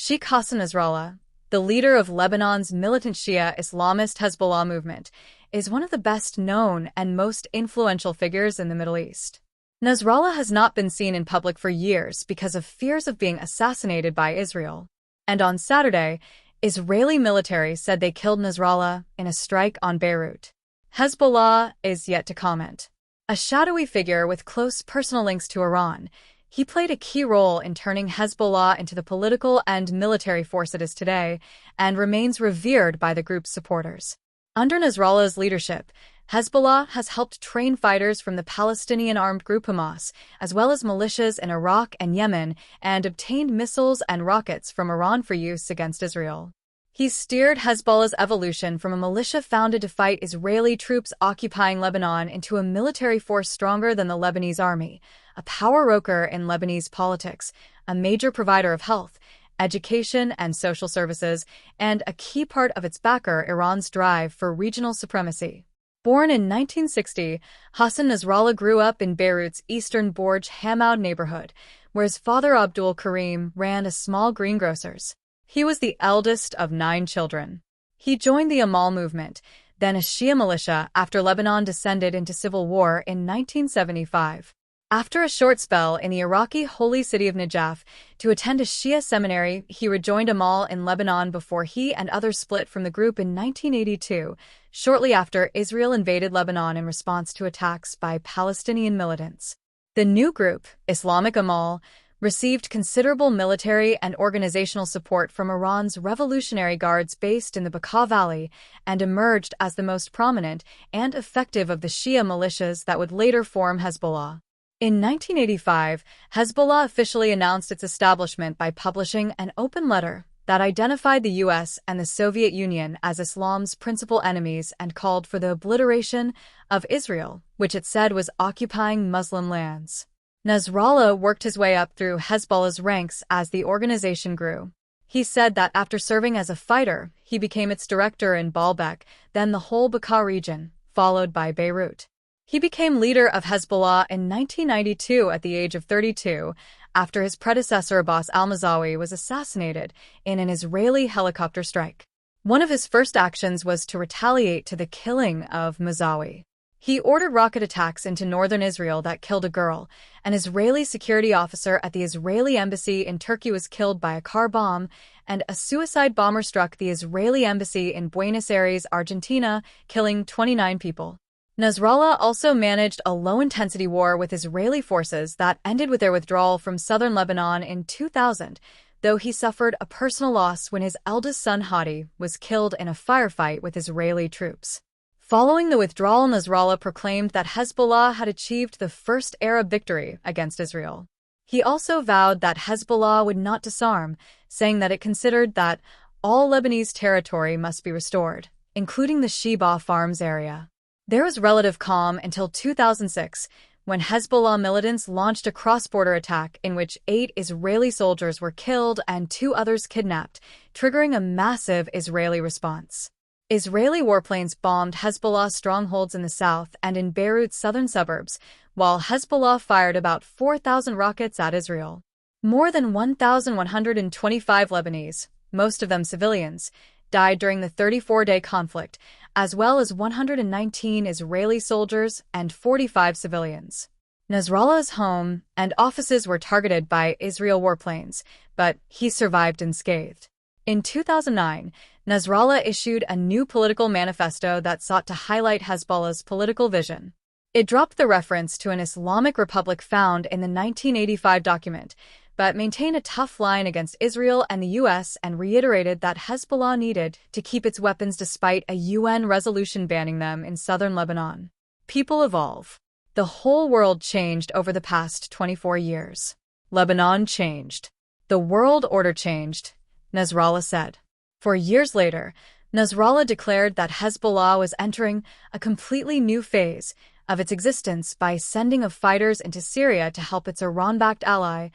Sheikh Hassan Nasrallah, the leader of Lebanon's militant Shia Islamist Hezbollah movement, is one of the best-known and most influential figures in the Middle East. Nasrallah has not been seen in public for years because of fears of being assassinated by Israel. And on Saturday, Israeli military said they killed Nasrallah in a strike on Beirut. Hezbollah is yet to comment. A shadowy figure with close personal links to Iran, he played a key role in turning Hezbollah into the political and military force it is today, and remains revered by the group's supporters. Under Nasrallah's leadership, Hezbollah has helped train fighters from the Palestinian armed group Hamas, as well as militias in Iraq and Yemen, and obtained missiles and rockets from Iran for use against Israel. He steered Hezbollah's evolution from a militia founded to fight Israeli troops occupying Lebanon into a military force stronger than the Lebanese army, a power broker in Lebanese politics, a major provider of health, education, and social services, and a key part of its backer, Iran's drive for regional supremacy. Born in 1960, Hassan Nasrallah grew up in Beirut's eastern Borj Hamoud neighborhood, where his father Abdul Karim ran a small greengrocer's. He was the eldest of 9 children. He joined the Amal movement, then a Shia militia, after Lebanon descended into civil war in 1975. After a short spell in the Iraqi holy city of Najaf to attend a Shia seminary, he rejoined Amal in Lebanon before he and others split from the group in 1982, shortly after Israel invaded Lebanon in response to attacks by Palestinian militants. The new group, Islamic Amal, received considerable military and organizational support from Iran's Revolutionary Guards based in the Bekaa Valley and emerged as the most prominent and effective of the Shia militias that would later form Hezbollah. In 1985, Hezbollah officially announced its establishment by publishing an open letter that identified the U.S. and the Soviet Union as Islam's principal enemies and called for the obliteration of Israel, which it said was occupying Muslim lands. Nasrallah worked his way up through Hezbollah's ranks as the organization grew. He said that after serving as a fighter, he became its director in Baalbek, then the whole Bekaa region, followed by Beirut. He became leader of Hezbollah in 1992 at the age of 32, after his predecessor Abbas al-Mazawi was assassinated in an Israeli helicopter strike. One of his first actions was to retaliate to the killing of Mazawi. He ordered rocket attacks into northern Israel that killed a girl. An Israeli security officer at the Israeli embassy in Turkey was killed by a car bomb, and a suicide bomber struck the Israeli embassy in Buenos Aires, Argentina, killing 29 people. Nasrallah also managed a low-intensity war with Israeli forces that ended with their withdrawal from southern Lebanon in 2000, though he suffered a personal loss when his eldest son Hadi was killed in a firefight with Israeli troops. Following the withdrawal, Nasrallah proclaimed that Hezbollah had achieved the first Arab victory against Israel. He also vowed that Hezbollah would not disarm, saying that it considered that all Lebanese territory must be restored, including the Sheba Farms area. There was relative calm until 2006, when Hezbollah militants launched a cross-border attack in which 8 Israeli soldiers were killed and 2 others kidnapped, triggering a massive Israeli response. Israeli warplanes bombed Hezbollah strongholds in the south and in Beirut's southern suburbs, while Hezbollah fired about 4,000 rockets at Israel. More than 1,125 Lebanese, most of them civilians, died during the 34-day conflict, as well as 119 Israeli soldiers and 45 civilians. Nasrallah's home and offices were targeted by Israel warplanes, but he survived unscathed. In 2009, Nasrallah issued a new political manifesto that sought to highlight Hezbollah's political vision. It dropped the reference to an Islamic republic found in the 1985 document, but maintained a tough line against Israel and the U.S. and reiterated that Hezbollah needed to keep its weapons despite a UN resolution banning them in southern Lebanon. People evolve. The whole world changed over the past 24 years. Lebanon changed. The world order changed, Nasrallah said. 4 years later, Nasrallah declared that Hezbollah was entering a completely new phase of its existence by sending of fighters into Syria to help its Iran-backed ally,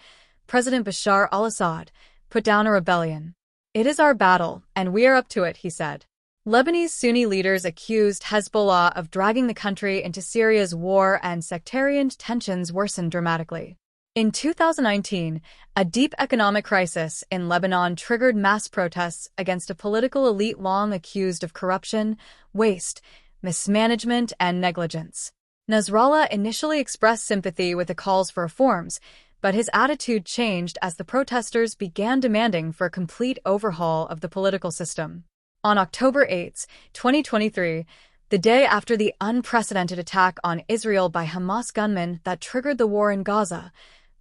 President Bashar al-Assad, put down a rebellion. "It is our battle, and we are up to it," he said. Lebanese Sunni leaders accused Hezbollah of dragging the country into Syria's war, and sectarian tensions worsened dramatically. In 2019, a deep economic crisis in Lebanon triggered mass protests against a political elite long accused of corruption, waste, mismanagement, and negligence. Nasrallah initially expressed sympathy with the calls for reforms, but his attitude changed as the protesters began demanding for a complete overhaul of the political system. On October 8, 2023, the day after the unprecedented attack on Israel by Hamas gunmen that triggered the war in Gaza,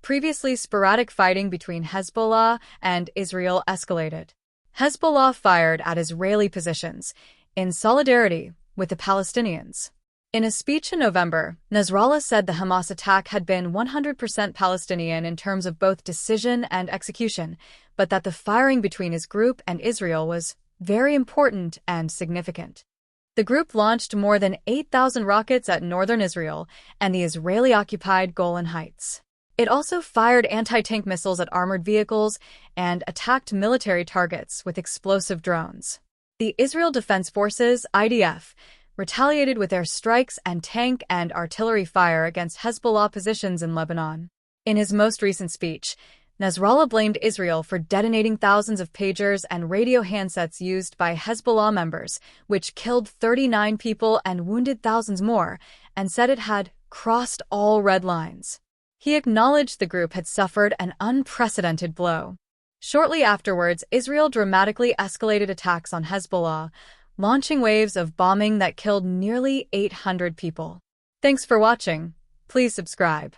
previously sporadic fighting between Hezbollah and Israel escalated. Hezbollah fired at Israeli positions in solidarity with the Palestinians. In a speech in November, Nasrallah said the Hamas attack had been 100% Palestinian in terms of both decision and execution, but that the firing between his group and Israel was very important and significant. The group launched more than 8,000 rockets at northern Israel and the Israeli-occupied Golan Heights. It also fired anti-tank missiles at armored vehicles and attacked military targets with explosive drones. The Israel Defense Forces, IDF, retaliated with air strikes and tank and artillery fire against Hezbollah positions in Lebanon. In his most recent speech, Nasrallah blamed Israel for detonating thousands of pagers and radio handsets used by Hezbollah members, which killed 39 people and wounded thousands more, and said it had crossed all red lines. He acknowledged the group had suffered an unprecedented blow. Shortly afterwards, Israel dramatically escalated attacks on Hezbollah, launching waves of bombing that killed nearly 800 people. Thanks for watching. Please subscribe.